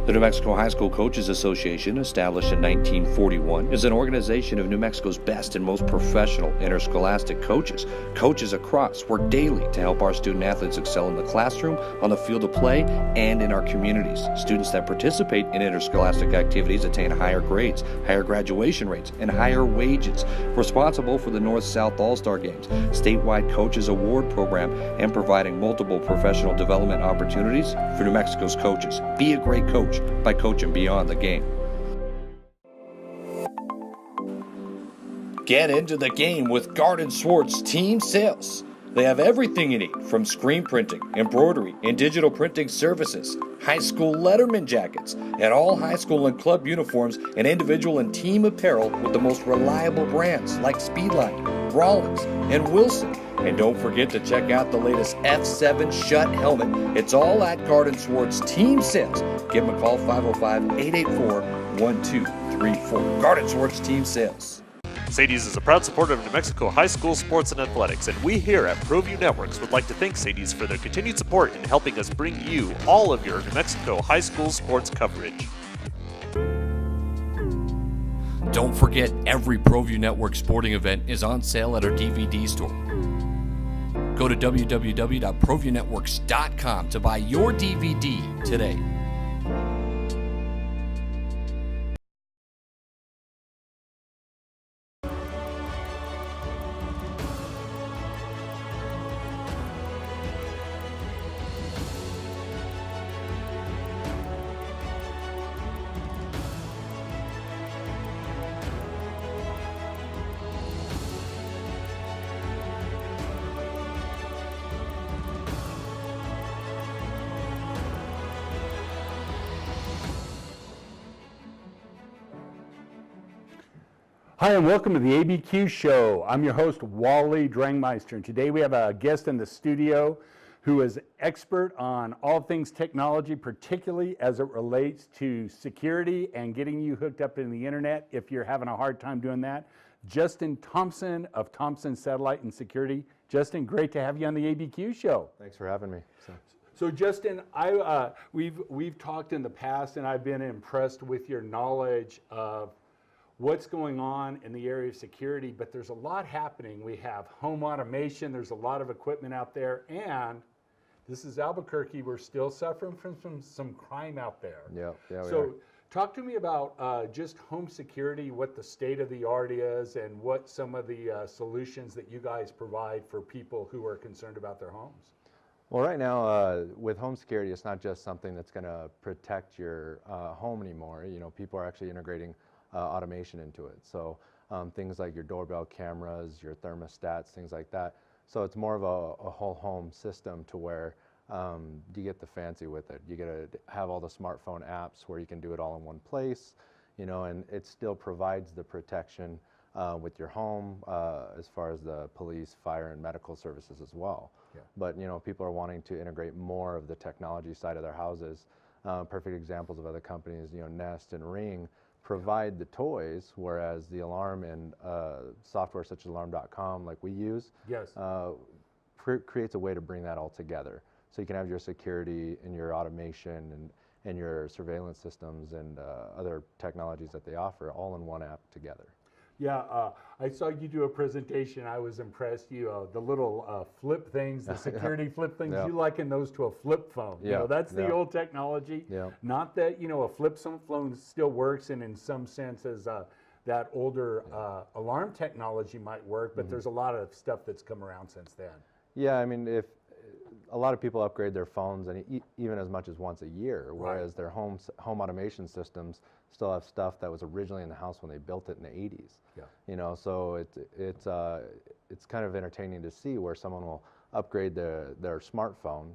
The New Mexico High School Coaches Association, established in 1941, is an organization of New Mexico's best and most professional interscholastic coaches. Coaches across work daily to help our student athletes excel in the classroom, on the field of play, and in our communities. Students that participate in interscholastic activities attain higher grades, higher graduation rates, and higher wages. Responsible for the North-South All-Star Games, statewide Coaches Award Program, and providing multiple professional development opportunities for New Mexico's coaches. Be a great coach by coaching beyond the game. Get into the game with Garden Swartz Team Sales. They have everything you need, from screen printing, embroidery, and digital printing services, high school letterman jackets, and all high school and club uniforms, and individual and team apparel with the most reliable brands like Speedline, Rawlings, and Wilson. And don't forget to check out the latest F7 Shut helmet. It's all at Garden Swartz Team Sales. Give them a call, 505-884-1234. Garden Swartz Team Sales. Sadie's is a proud supporter of New Mexico high school sports and athletics, and we here at ProView Networks would like to thank Sadie's for their continued support in helping us bring you all of your New Mexico high school sports coverage. Don't forget, every ProView Network sporting event is on sale at our DVD store. Go to www.proviewNetworks.com to buy your DVD today. Hi, and welcome to the ABQ Show. I'm your host, Wally Drangmeister, and today we have a guest in the studio who is expert on all things technology, particularly as it relates to security and getting you hooked up in the internet if you're having a hard time doing that. Justin Thompson of Thompson Satellite and Security. Justin, great to have you on the ABQ Show. Thanks for having me. So Justin, we've talked in the past, and I've been impressed with your knowledge of what's going on in the area of security, but there's a lot happening. We have home automation, there's a lot of equipment out there, and this is Albuquerque, we're still suffering from some crime out there. Yeah, we are. So talk to me about just home security, what the state of the art is, and what some of the solutions that you guys provide for people who are concerned about their homes. Well, right now, with home security, it's not just something that's going to protect your home anymore. You know, people are actually integrating automation into it. So things like your doorbell cameras, your thermostats, things like that. So it's more of a whole home system to where you get the fancy with it. You get to have all the smartphone apps where you can do it all in one place, you know, and it still provides the protection with your home as far as the police, fire, and medical services as well. Yeah. But, you know, people are wanting to integrate more of the technology side of their houses. Perfect examples of other companies, you know, Nest and Ring, provide the toys, whereas the alarm and software such as alarm.com like we use creates a way to bring that all together. So you can have your security and your automation and your surveillance systems and other technologies that they offer all in one app together. Yeah, I saw you do a presentation. I was impressed. The little flip things, the security flip things, you liken those to a flip phone. You know, that's the old technology. Not that, you know, a flip phone still works, and in some senses that older alarm technology might work, but there's a lot of stuff that's come around since then. Yeah, I mean, if a lot of people upgrade their phones and even as much as once a year, whereas their home automation systems still have stuff that was originally in the house when they built it in the 80s. Yeah. You know, so it's kind of entertaining to see where someone will upgrade their smartphone,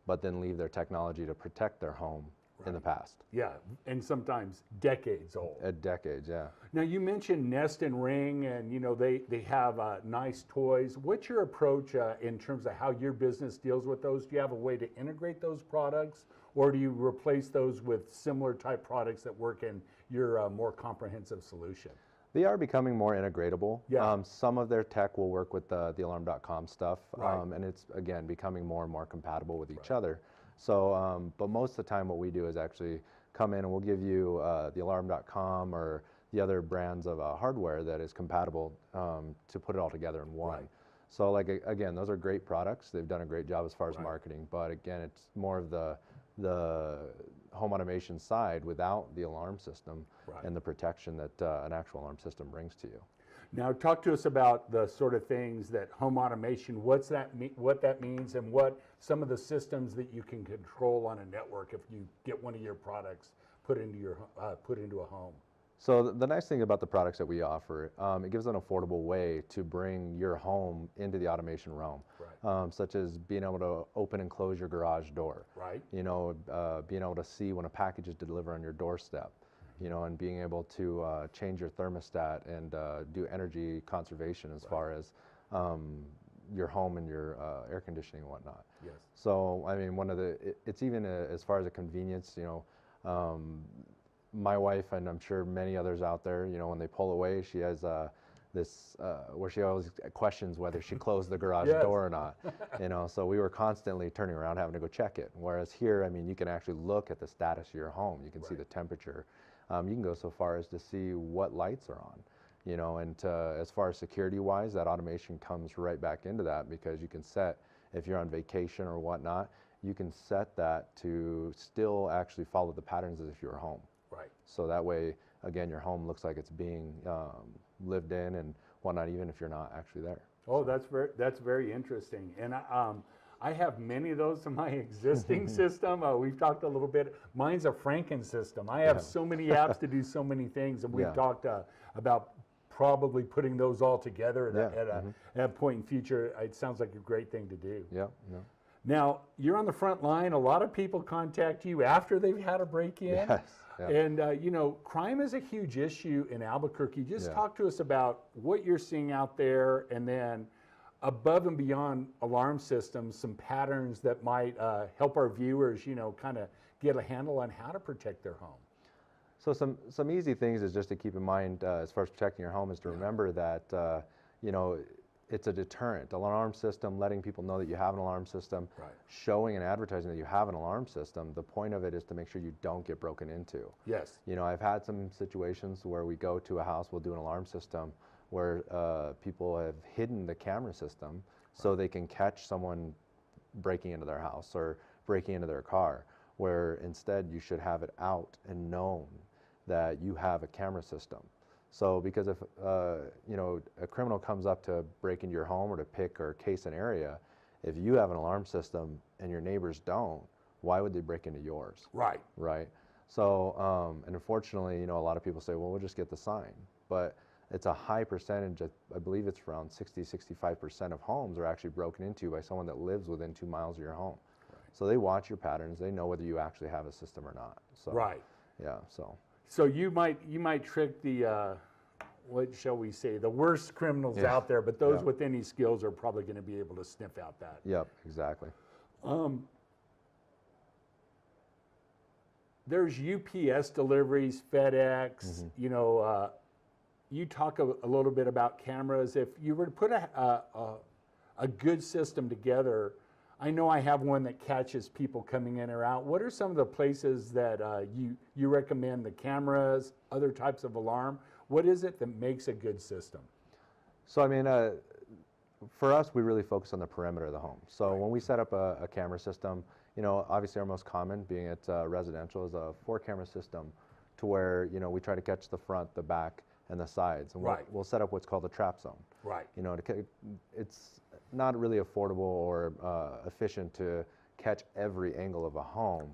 but then leave their technology to protect their home in the past. Yeah, and sometimes decades old. Decades, yeah. Now you mentioned Nest and Ring, and you know they have nice toys. What's your approach in terms of how your business deals with those? Do you have a way to integrate those products, or do you replace those with similar type products that work in your more comprehensive solution? They are becoming more integratable. Yeah. Some of their tech will work with the alarm.com stuff, and it's, again, becoming more and more compatible with each other. So, but most of the time what we do is actually come in and we'll give you thealarm.com or the other brands of hardware that is compatible to put it all together in one. Right. So like, again, those are great products. They've done a great job as far as marketing, but again, it's more of the home automation side without the alarm system and the protection that an actual alarm system brings to you. Now, talk to us about the sort of things that home automation, what that means, and what some of the systems that you can control on a network if you get one of your products put into a home. So the nice thing about the products that we offer, it gives an affordable way to bring your home into the automation realm, such as being able to open and close your garage door, you know, being able to see when a package is delivered on your doorstep, you know, and being able to change your thermostat and do energy conservation as far as your home and your air conditioning and whatnot. Yes. So, I mean, it's even as far as a convenience, you know, my wife, and I'm sure many others out there, you know, when they pull away, she has this, where she always questions whether she closed the garage door or not, you know, so we were constantly turning around having to go check it. Whereas here, I mean, you can actually look at the status of your home. You can see the temperature. You can go so far as to see what lights are on, you know, and as far as security-wise, that automation comes right back into that, because you can set, if you're on vacation or whatnot, you can set that to still actually follow the patterns as if you were home. Right. So that way, again, your home looks like it's being lived in and whatnot, even if you're not actually there. Oh, that's very interesting. And I have many of those in my existing system. We've talked a little bit. Mine's a Franken system. I have so many apps to do so many things, and we've talked about probably putting those all together at a point in future. It sounds like a great thing to do. Yeah. Now, you're on the front line. A lot of people contact you after they've had a break-in. Yes. And, you know, crime is a huge issue in Albuquerque. Just talk to us about what you're seeing out there, and then above and beyond alarm systems, some patterns that might help our viewers, you know, kind of get a handle on how to protect their home. So some easy things is just to keep in mind as far as protecting your home is to remember that, you know, it's a deterrent. An alarm system, letting people know that you have an alarm system, showing and advertising that you have an alarm system. The point of it is to make sure you don't get broken into. Yes. You know, I've had some situations where we go to a house, we'll do an alarm system where people have hidden the camera system so they can catch someone breaking into their house or breaking into their car, where instead you should have it out and known that you have a camera system. So because if you know, a criminal comes up to break into your home or to pick or case an area, if you have an alarm system and your neighbors don't, why would they break into yours? Right. So, and unfortunately, you know, a lot of people say, well, we'll just get the sign. But it's a high percentage, I believe it's around 60–65% of homes are actually broken into by someone that lives within 2 miles of your home. So they watch your patterns, they know whether you actually have a system or not. So, yeah, so. So you might trick the, what shall we say, the worst criminals out there, but those with any skills are probably going to be able to sniff out that. Yep, exactly. There's UPS deliveries, FedEx, you know, you talk a little bit about cameras. If you were to put a good system together, I know I have one that catches people coming in or out. What are some of the places that you recommend the cameras, other types of alarm? What is it that makes a good system? So I mean, for us, we really focus on the perimeter of the home. So when we set up a camera system, you know, obviously our most common, being it residential, is a 4-camera system, to where, you know, we try to catch the front, the back, and the sides. And we'll set up what's called a trap zone. You know, it's not really affordable or efficient to catch every angle of a home.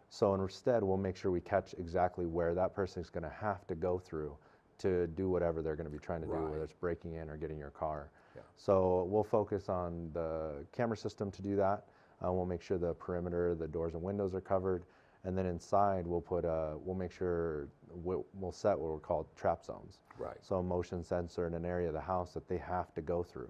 So instead, we'll make sure we catch exactly where that person is going to have to go through to do whatever they're going to be trying to do, whether it's breaking in or getting your car. So we'll focus on the camera system to do that. We'll make sure the perimeter, the doors and windows are covered. And then inside, we'll make sure we'll set what we're called trap zones. So a motion sensor in an area of the house that they have to go through.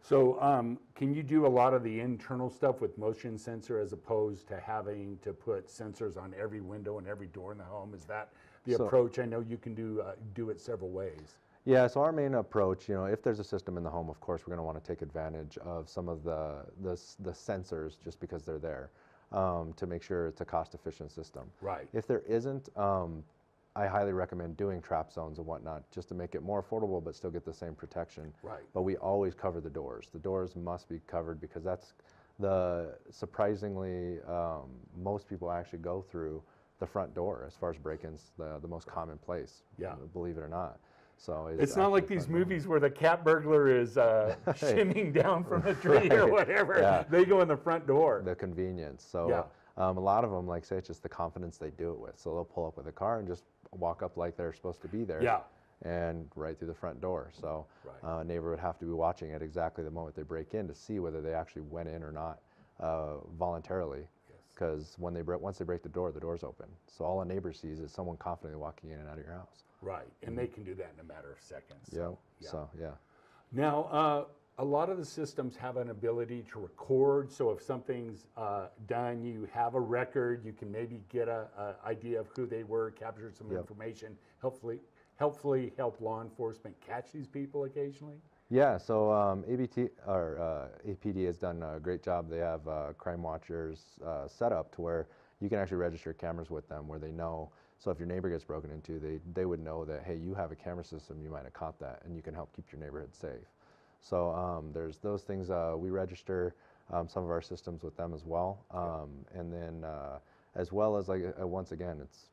So can you do a lot of the internal stuff with motion sensor as opposed to having to put sensors on every window and every door in the home? Is that the approach? I know you can do it several ways. Yeah, so our main approach, you know, if there's a system in the home, of course, we're going to want to take advantage of some of the sensors just because they're there. to make sure it's a cost-efficient system. Right. If there isn't, I highly recommend doing trap zones and whatnot just to make it more affordable but still get the same protection. Right. But we always cover the doors. The doors must be covered because that's surprisingly, most people actually go through the front door as far as break-ins, the most common place, believe it or not. So it's not like these movies where the cat burglar is shimming down from the tree or whatever. Yeah. They go in the front door. The convenience. So a lot of them, like say, it's just the confidence they do it with. So they'll pull up with a car and just walk up like they're supposed to be there. Yeah. And right through the front door. So a neighbor would have to be watching at exactly the moment they break in to see whether they actually went in or not voluntarily. Because once they break the door's open. So all a neighbor sees is someone confidently walking in and out of your house. Right, and they can do that in a matter of seconds. So, yeah. Now, a lot of the systems have an ability to record, so if something's done, you have a record, you can maybe get an idea of who they were, capture some information, hopefully help law enforcement catch these people occasionally. Yeah, so APD has done a great job. They have crime watchers set up to where you can actually register cameras with them where they know. So if your neighbor gets broken into, they would know that, hey, you have a camera system, you might have caught that, and you can help keep your neighborhood safe. So there's those things. We register some of our systems with them as well. And then as well as, like, once again, it's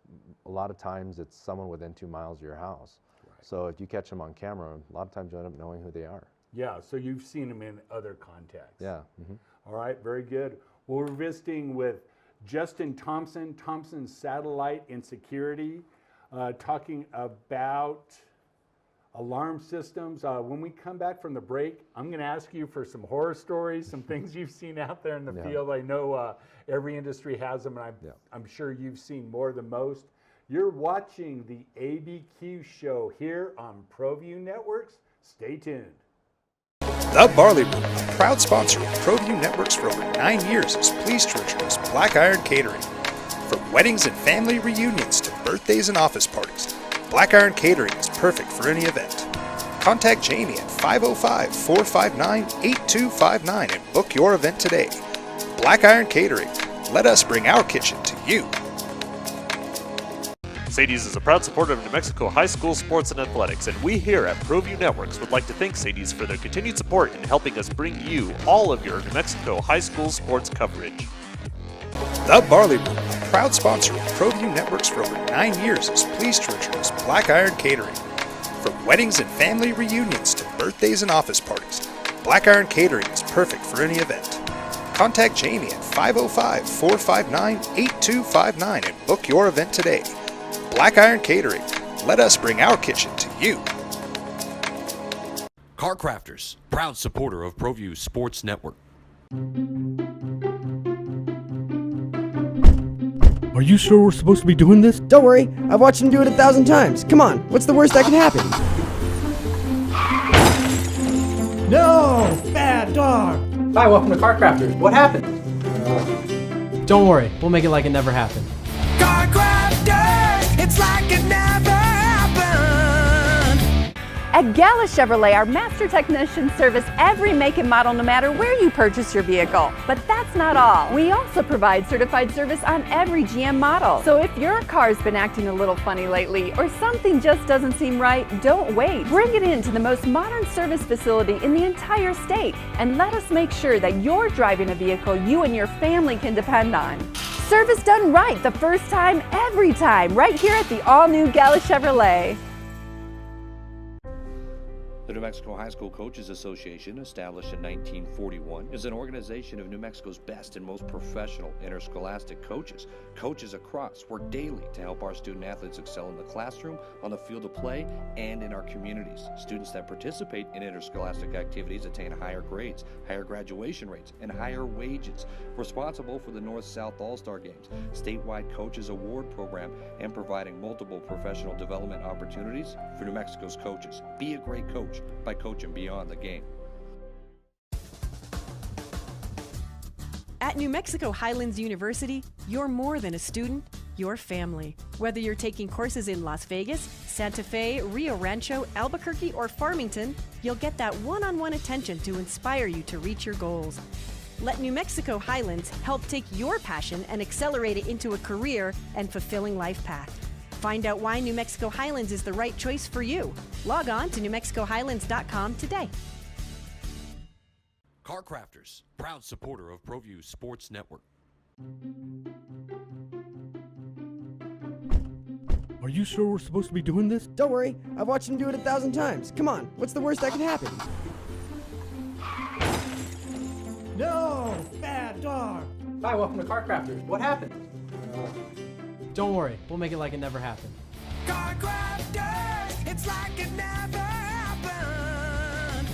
a lot of times it's someone within 2 miles of your house. So if you catch them on camera, a lot of times you end up knowing who they are. Yeah, so you've seen them in other contexts. Yeah. All right, very good. Well, we're visiting with Justin Thompson, Thompson Satellite and Security, talking about alarm systems. When we come back from the break, I'm going to ask you for some horror stories, some things you've seen out there in the field. I know every industry has them, and I'm sure you've seen more than most. You're watching the ABQ Show here on ProView Networks. Stay tuned. The Barley Room, a proud sponsor of ProView Networks for over 9 years, is pleased to introduce Black Iron Catering. From weddings and family reunions to birthdays and office parties, Black Iron Catering is perfect for any event. Contact Jamie at 505-459-8259 and book your event today. Black Iron Catering. Let us bring our kitchen to you. Sadie's is a proud supporter of New Mexico high school sports and athletics, and we here at ProView Networks would like to thank Sadie's for their continued support in helping us bring you all of your New Mexico high school sports coverage. The Barley Room, a proud sponsor of ProView Networks for over 9 years, is pleased to introduce Black Iron Catering. From weddings and family reunions to birthdays and office parties, Black Iron Catering is perfect for any event. Contact Jamie at 505-459-8259 and book your event today. Black Iron Catering. Let us bring our kitchen to you. Car Crafters, proud supporter of ProView Sports Network. Are you sure we're supposed to be doing this? Don't worry, I've watched him do it 1,000 times. Come on, what's the worst that can happen? No! Bad dog! Hi, welcome to Car Crafters. What happened? Don't worry, we'll make it like it never happened. Car Crafters, it's like it never happened. At Gala Chevrolet, our master technicians service every make and model no matter where you purchase your vehicle. But that's not all. We also provide certified service on every GM model. So if your car's been acting a little funny lately or something just doesn't seem right, don't wait. Bring it in to the most modern service facility in the entire state and let us make sure that you're driving a vehicle you and your family can depend on. Service done right the first time, every time, right here at the all-new Gala Chevrolet. The New Mexico High School Coaches Association, established in 1941, is an organization of New Mexico's best and most professional interscholastic coaches. Coaches across work daily to help our student athletes excel in the classroom, on the field of play, and in our communities. Students that participate in interscholastic activities attain higher grades, higher graduation rates, and higher wages. Responsible for the North-South All-Star Games, statewide Coaches Award Program, and providing multiple professional development opportunities for New Mexico's coaches. Be a great coach by coaching beyond the game. At New Mexico Highlands University, you're more than a student, you're family. Whether you're taking courses in Las Vegas, Santa Fe, Rio Rancho, Albuquerque, or Farmington, you'll get that one-on-one attention to inspire you to reach your goals. Let New Mexico Highlands help take your passion and accelerate it into a career and fulfilling life path. Find out why New Mexico Highlands is the right choice for you. Log on to newmexicohighlands.com today. Car Crafters, proud supporter of ProView Sports Network. Are you sure we're supposed to be doing this? Don't worry, I've watched him do it 1,000 times. Come on, what's the worst that could happen? No! Bad dog! Hi, welcome to Car Crafters. What happened? Don't worry, we'll make it like it never happened. Car crafters, it's like it never happened.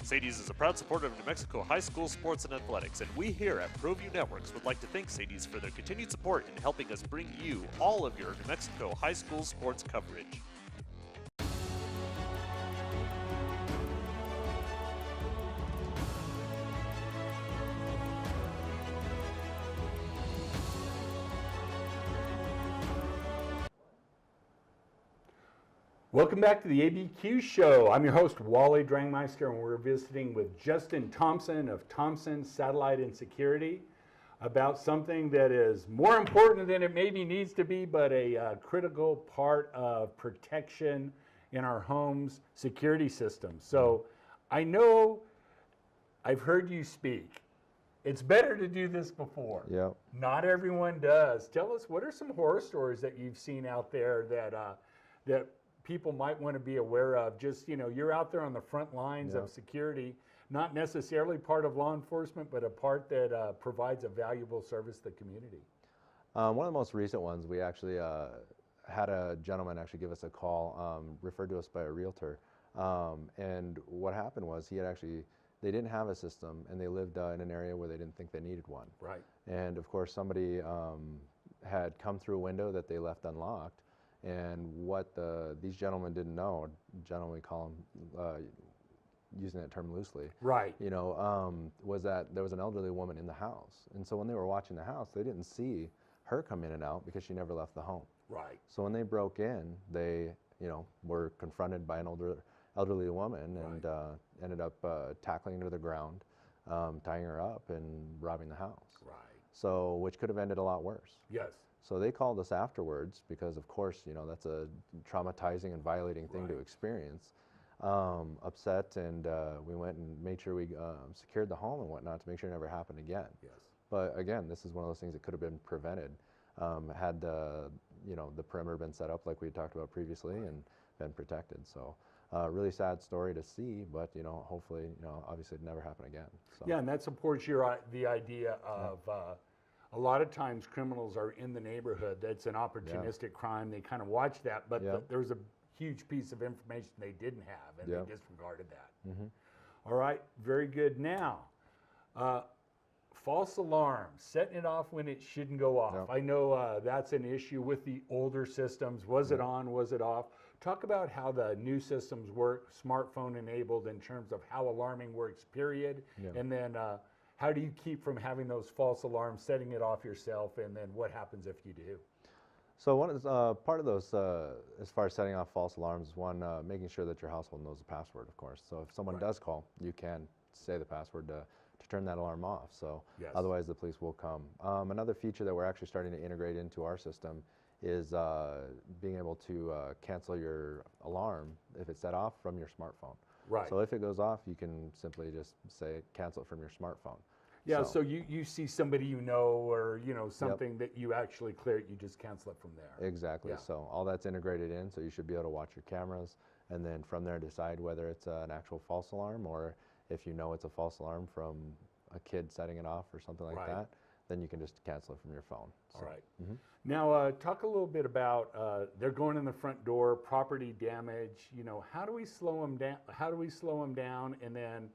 Sadie's is a proud supporter of New Mexico high school sports and athletics, and we here at ProView Networks would like to thank Sadie's for their continued support in helping us bring you all of your New Mexico high school sports coverage. Welcome back to the ABQ Show. I'm your host, Wally Drangmeister, and we're visiting with Justin Thompson of Thompson Satellite and Security about something that is more important than it maybe needs to be, but a critical part of protection in our homes' security systems. So I know I've heard you speak. It's better to do this before. Yep. Not everyone does. Tell us, what are some horror stories that you've seen out there that people might want to be aware of? Just, you're out there on the front lines of security, not necessarily part of law enforcement, but a part that provides a valuable service to the community. One of the most recent ones, we actually had a gentleman actually give us a call, referred to us by a realtor. And what happened was they didn't have a system, and they lived in an area where they didn't think they needed one. Right. And of course, somebody had come through a window that they left unlocked. And what these gentlemen didn't know, gentlemen we call them, using that term loosely, right? Was that there was an elderly woman in the house, and so when they were watching the house, they didn't see her come in and out because she never left the home. Right. So when they broke in, they were confronted by an elderly woman, and ended up tackling her to the ground, tying her up, and robbing the house. Right. So which could have ended a lot worse. Yes. So they called us afterwards because, of course, that's a traumatizing and violating thing to experience. Upset, and we went and made sure we secured the home and whatnot to make sure it never happened again. Yes. But again, this is one of those things that could have been prevented had the perimeter been set up like we talked about previously and been protected. So really sad story to see, but hopefully, obviously it never happen again. So. Yeah, and that supports the idea of. A lot of times criminals are in the neighborhood. That's an opportunistic crime. They kind of watch that, but there's a huge piece of information they didn't have, and they disregarded that. All right, very good. Now, false alarms, setting it off when it shouldn't go off. I know that's an issue with the older systems. Was it on? Was it off? Talk about how the new systems work, smartphone enabled, in terms of how alarming works, period, and then how do you keep from having those false alarms, setting it off yourself, and then what happens if you do? So one is part of those, as far as setting off false alarms, is one, making sure that your household knows the password, of course. So if someone does call, you can say the password to turn that alarm off. So otherwise the police will come. Another feature that we're actually starting to integrate into our system is being able to cancel your alarm if it's set off from your smartphone. Right. So if it goes off, you can simply just say cancel it from your smartphone. Yeah, so you see somebody or something that you actually clear it, you just cancel it from there. Exactly. So all that's integrated in, so you should be able to watch your cameras, and then from there decide whether it's an actual false alarm, or if it's a false alarm from a kid setting it off or something like that, then you can just cancel it from your phone. So. All right. Now, talk a little bit about they're going in the front door, property damage. How do we slow them down? How do we slow them down? And then,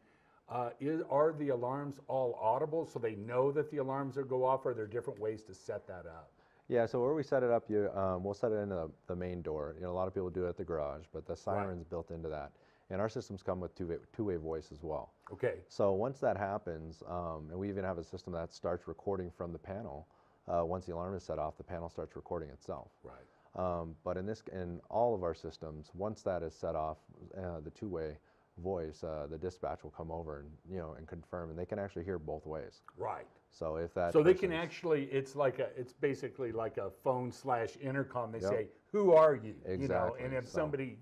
are the alarms all audible so they know that the alarms are go off? Or are there different ways to set that up? Yeah. So where we set it up, we'll set it into the main door. A lot of people do it at the garage, but the siren's built into that. And our systems come with two-way voice as well. Okay. So once that happens, and we even have a system that starts recording from the panel. Once the alarm is set off, the panel starts recording itself. Right. But in all of our systems, once that is set off, the two-way, voice, the dispatch will come over and and confirm, and they can actually hear both ways. Right. So if that so they can actually, it's basically like a phone/intercom. They say, "Who are you?" Exactly. And if somebody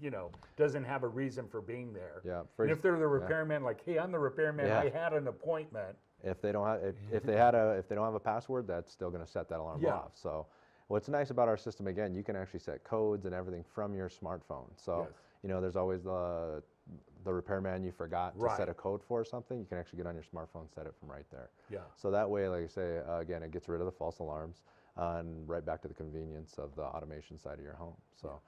doesn't have a reason for being there, and if they're the repairman, like, "Hey, I'm the repairman. I had an appointment." If they don't have if they don't have a password, that's still going to set that alarm off. So what's nice about our system, again, you can actually set codes and everything from your smartphone. So there's always the repairman you forgot to set a code for or something. You can actually get on your smartphone, set it from right there. So that way, like I say, again, it gets rid of the false alarms and right back to the convenience of the automation side of your home. So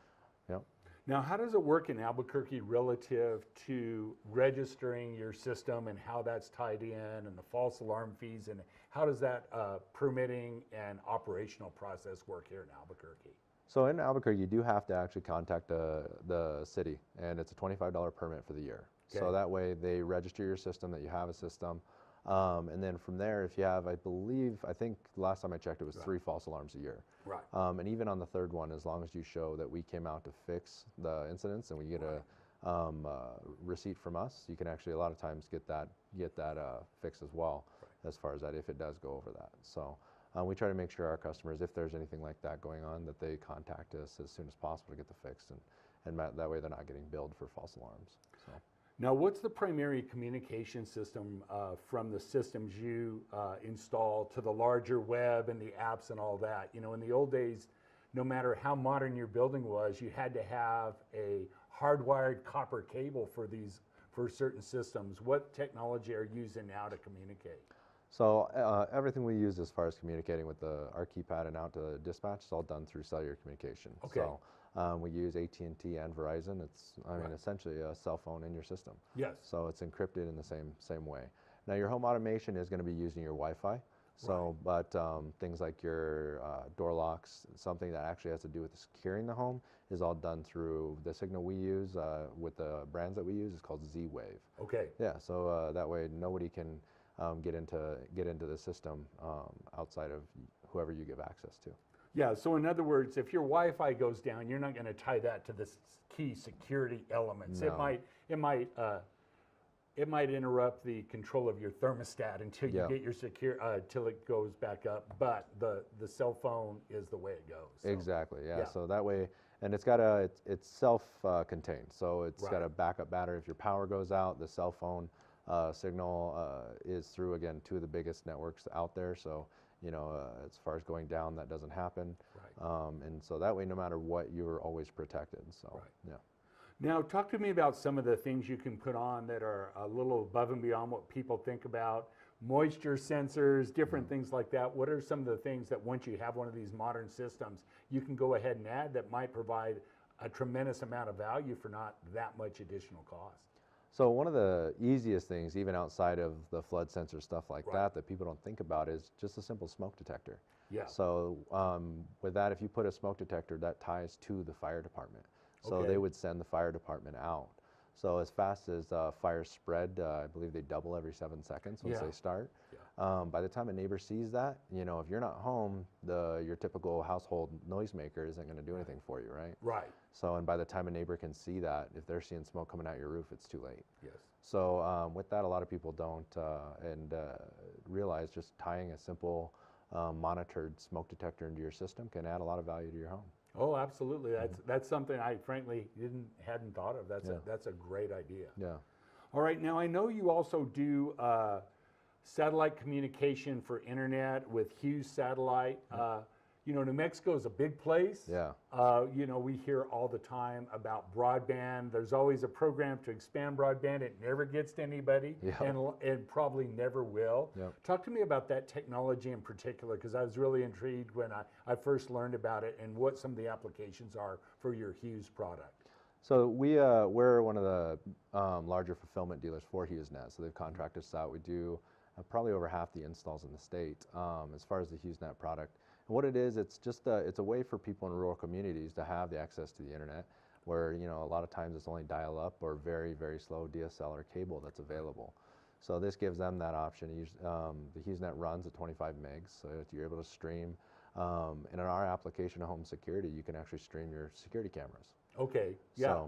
Now, how does it work in Albuquerque relative to registering your system and how that's tied in, and the false alarm fees, and how does that permitting and operational process work here in Albuquerque? So in Albuquerque, you do have to actually contact the city, and it's a $25 permit for the year. So that way they register your system, that you have a system. And then from there, if you have, I think last time I checked, it was 3 false alarms a year. Right. And even on the 3rd one, as long as you show that we came out to fix the incidents and we get a receipt from us, you can actually a lot of times get that fixed as well, as far as that, if it does go over that. So we try to make sure our customers, if there's anything like that going on, that they contact us as soon as possible to get the fix, and that way they're not getting billed for false alarms. So. Now, what's the primary communication system from the systems you install to the larger web and the apps and all that? In the old days, no matter how modern your building was, you had to have a hardwired copper cable for certain systems. What technology are you using now to communicate? So everything we use as far as communicating with our keypad and out to dispatch is all done through cellular communication. Okay. So we use AT&T and Verizon. It's essentially a cell phone in your system. Yes. So it's encrypted in the same way. Now your home automation is going to be using your Wi-Fi. So, but things like your door locks, something that actually has to do with securing the home, is all done through the signal we use with the brands that we use. Is called Z-Wave. Okay. Yeah. So that way nobody can get into the system outside of whoever you give access to. Yeah, so in other words, if your Wi-Fi goes down, you're not going to tie that to the key security elements. No. It might interrupt the control of your thermostat until you get your till it goes back up. But the cell phone is the way it goes. So. Exactly. Yeah. So that way, and it's self-contained. So it's got a backup battery. If your power goes out, the cell phone signal is through, again, 2 of the biggest networks out there. So as far as going down, that doesn't happen. Right. And so that way, no matter what, you're always protected. So yeah. Now, talk to me about some of the things you can put on that are a little above and beyond what people think about. Moisture sensors, different things like that. What are some of the things that once you have one of these modern systems, you can go ahead and add that might provide a tremendous amount of value for not that much additional cost? So one of the easiest things, even outside of the flood sensor stuff like that people don't think about, is just a simple smoke detector. Yeah. So with that, if you put a smoke detector, that ties to the fire department. So they would send the fire department out. So as fast as fires spread, I believe they double every 7 seconds once they start. Yeah. By the time a neighbor sees that, if you're not home, your typical household noisemaker isn't going to do anything for you, right? Right. So, and by the time a neighbor can see that, if they're seeing smoke coming out your roof, it's too late. Yes. So with that, a lot of people don't realize just tying a simple monitored smoke detector into your system can add a lot of value to your home. Oh, absolutely. That's something I frankly hadn't thought of. That's a great idea. Yeah. All right. Now I know you also do satellite communication for internet with Hughes Satellite. New Mexico is a big place. Yeah. We hear all the time about broadband. There's always a program to expand broadband. It never gets to anybody, and probably never will. Yep. Talk to me about that technology in particular, because I was really intrigued when I first learned about it and what some of the applications are for your Hughes product. So we're one of the larger fulfillment dealers for HughesNet. So they've contracted us out. We do probably over half the installs in the state as far as the HughesNet product. And what it is, it's just it's a way for people in rural communities to have the access to the internet, where a lot of times it's only dial-up or very, very slow DSL or cable that's available. So this gives them that option. The HughesNet runs at 25 megs, so you're able to stream And in our application of home security, you can actually stream your security cameras. Okay, yeah.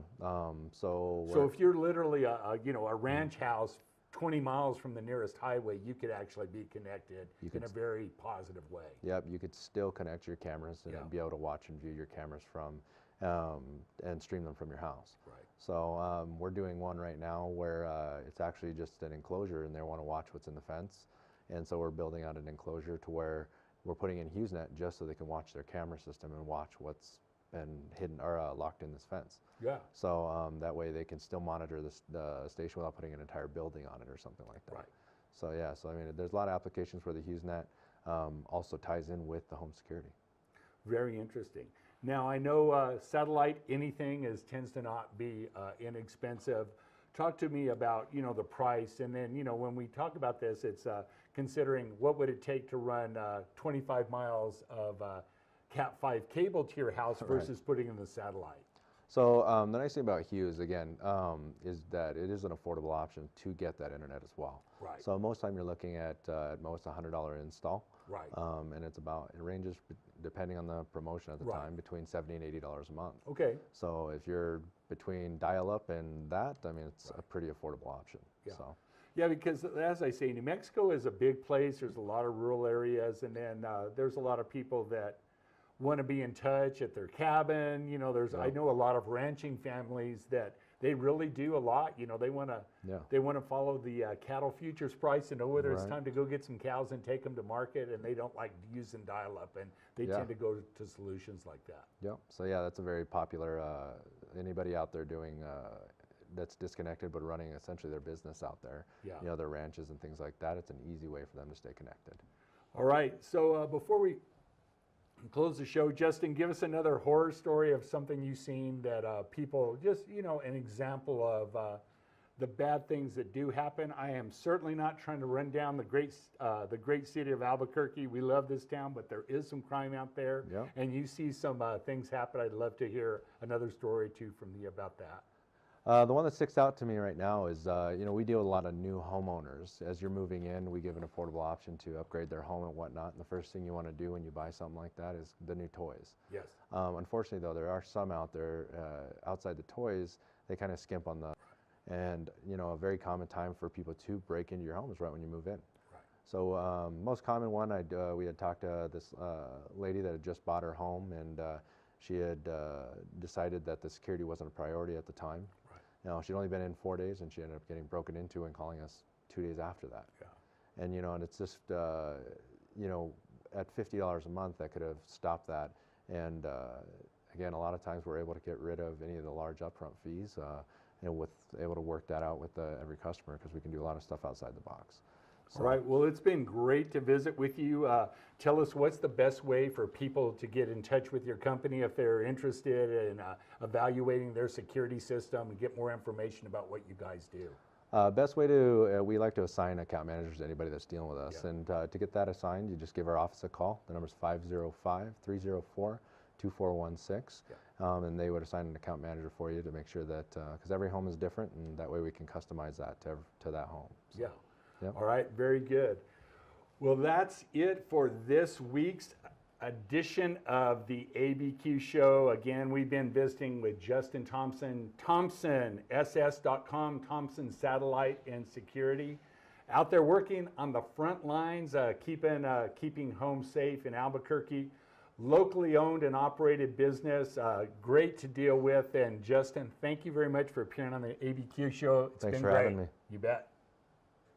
So if you're literally a ranch house 20 miles from the nearest highway, you could actually be connected in a very positive way. Yep, you could still connect your cameras and be able to watch and view your cameras from and stream them from your house. Right. So we're doing one right now where it's actually just an enclosure and they want to watch what's in the fence. And so we're building out an enclosure to where we're putting in HughesNet just so they can watch their camera system and watch what's been hidden or locked in this fence. Yeah. So that way they can still monitor the station without putting an entire building on it or something like that. Right. So yeah, so I mean, there's a lot of applications where the HughesNet also ties in with the home security. Very interesting. Now I know satellite anything tends to not be inexpensive. Talk to me about the price, and then when we talk about this, it's considering what would it take to run 25 miles of Cat 5 cable to your house versus putting in the satellite. So the nice thing about Hughes, again, is that it is an affordable option to get that internet as well. Right. So most time you're looking at most $100 install. Right. And it ranges, depending on the promotion at the time, between $70 and $80 a month. Okay. So if you're between dial-up and that, I mean, it's a pretty affordable option. Yeah. So. Yeah, because as I say, New Mexico is a big place. There's a lot of rural areas, and then there's a lot of people that want to be in touch at their cabin. I know a lot of ranching families that they really do a lot. They want to follow the cattle futures price and know whether it's time to go get some cows and take them to market, and they don't like using dial-up, and they tend to go to solutions like that. Yep. So yeah, that's a very popular. Anybody out there doing that's disconnected but running essentially their business out there. Yeah. Their ranches and things like that. It's an easy way for them to stay connected. All right. So before we close the show, Justin, give us another horror story of something you've seen that people just, an example of the bad things that do happen. I am certainly not trying to run down the great city of Albuquerque. We love this town, but there is some crime out there. Yep. And you see some things happen. I'd love to hear another story too from you about that. The one that sticks out to me right now is, we deal with a lot of new homeowners. As you're moving in, we give an affordable option to upgrade their home and whatnot. And the first thing you want to do when you buy something like that is the new toys. Yes. Unfortunately, though, there are some out there outside the toys, they kind of skimp on and a very common time for people to break into your home is right when you move in. Right. So most common one, we had talked to this lady that had just bought her home, and she had decided that the security wasn't a priority at the time. She'd only been in 4 days, and she ended up getting broken into and calling us 2 days after that. Yeah. And and it's just at $50 a month that could have stopped that. And again, a lot of times we're able to get rid of any of the large upfront fees, able to work that out with every customer, because we can do a lot of stuff outside the box. So. All right. Well, it's been great to visit with you. Tell us what's the best way for people to get in touch with your company if they're interested in evaluating their security system and get more information about what you guys do. Best way to, we like to assign account managers to anybody that's dealing with us. Yeah. And to get that assigned, you just give our office a call. The number's 505-304-2416. Yeah. And they would assign an account manager for you to make sure that, because every home is different, and that way we can customize that to that home. So. Yeah. Yep. All right, very good. Well, that's it for this week's edition of the ABQ Show. Again, we've been visiting with Justin Thompson, ThompsonSS.com, Thompson Satellite and Security. Out there working on the front lines, keeping home safe in Albuquerque. Locally owned and operated business, great to deal with. And Justin, thank you very much for appearing on the ABQ Show. Thanks for having me. You bet.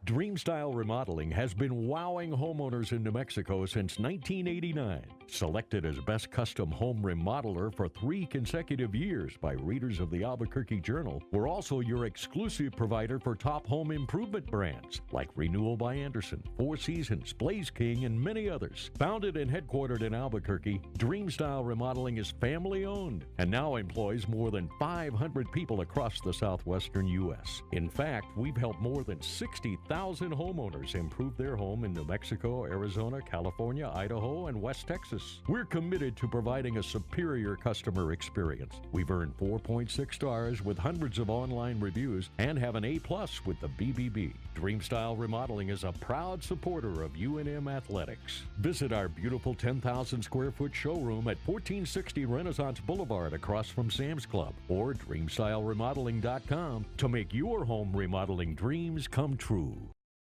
Dreamstyle Remodeling has been wowing homeowners in New Mexico since 1989. Selected as Best Custom Home Remodeler for 3 consecutive years by readers of the Albuquerque Journal, we're also your exclusive provider for top home improvement brands like Renewal by Anderson, Four Seasons, Blaze King, and many others. Founded and headquartered in Albuquerque, Dreamstyle Remodeling is family-owned and now employs more than 500 people across the southwestern U.S. In fact, we've helped more than 60,000 1,000 homeowners improved their home in New Mexico, Arizona, California, Idaho, and West Texas. We're committed to providing a superior customer experience. We've earned 4.6 stars with hundreds of online reviews and have an A+ with the BBB. Dreamstyle Remodeling is a proud supporter of UNM Athletics. Visit our beautiful 10,000 square foot showroom at 1460 Renaissance Boulevard across from Sam's Club, or dreamstyleremodeling.com to make your home remodeling dreams come true.